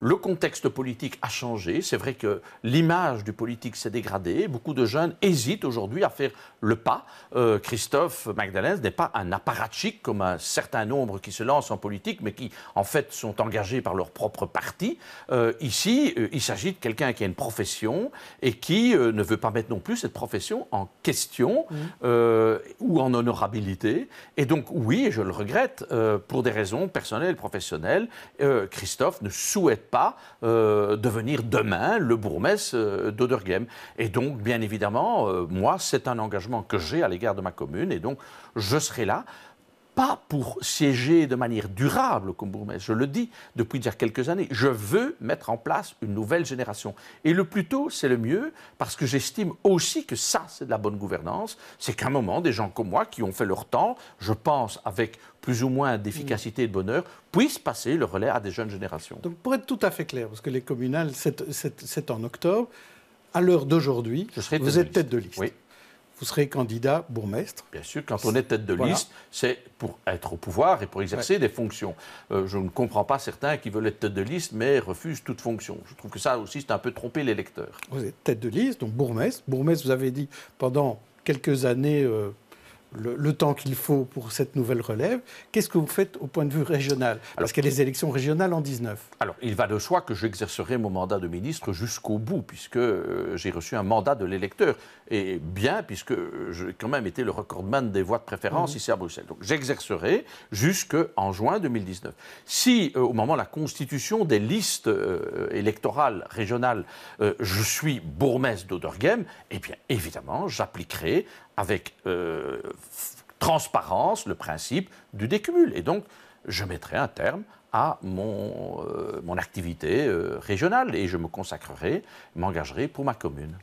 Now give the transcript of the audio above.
Le contexte politique a changé. C'est vrai que l'image du politique s'est dégradée. Beaucoup de jeunes hésitent aujourd'hui à faire le pas. Christophe Magdalens n'est pas un apparatchik comme un certain nombre qui se lancent en politique, mais qui, en fait, sont engagés par leur propre parti. Ici, il s'agit de quelqu'un qui a une profession et qui ne veut pas mettre non plus cette profession en question ou en honorabilité. Et donc, oui, je le regrette, pour des raisons personnelles et professionnelles, Christophe ne souhaite pas devenir demain le bourgmestre d'Oderghem. Et donc, bien évidemment, moi, c'est un engagement que j'ai à l'égard de ma commune, et donc je serai là, pas pour siéger de manière durable comme bourgmestre, je le dis depuis déjà quelques années, je veux mettre en place une nouvelle génération. Et le plus tôt, c'est le mieux, parce que j'estime aussi que ça, c'est de la bonne gouvernance, c'est qu'à un moment, des gens comme moi, qui ont fait leur temps, je pense avec plus ou moins d'efficacité et de bonheur, puissent passer le relais à des jeunes générations. Donc pour être tout à fait clair, parce que les communales, c'est en octobre, à l'heure d'aujourd'hui, vous êtes tête de liste. Oui. Vous serez candidat bourgmestre. Bien sûr, quand on est tête de liste, c'est pour être au pouvoir et pour exercer des fonctions. Je ne comprends pas certains qui veulent être tête de liste mais refusent toute fonction. Je trouve que ça aussi, c'est un peu tromper l'électeur. Vous êtes tête de liste, donc bourgmestre. Bourgmestre, vous avez dit pendant quelques années le temps qu'il faut pour cette nouvelle relève. Qu'est-ce que vous faites au point de vue régional? Parce qu'il y a les élections régionales en 19. Alors, il va de soi que j'exercerai mon mandat de ministre jusqu'au bout, puisque j'ai reçu un mandat de l'électeur. Et bien, puisque j'ai quand même été le recordman des voix de préférence ici à Bruxelles. Donc, j'exercerai jusqu'en juin 2019. Si, au moment de la constitution des listes électorales régionales, je suis bourgmestre d'Oderghem, eh bien, évidemment, j'appliquerai avec transparence le principe du décumul. Et donc, je mettrai un terme à mon activité régionale et je me consacrerai, m'engagerai pour ma commune.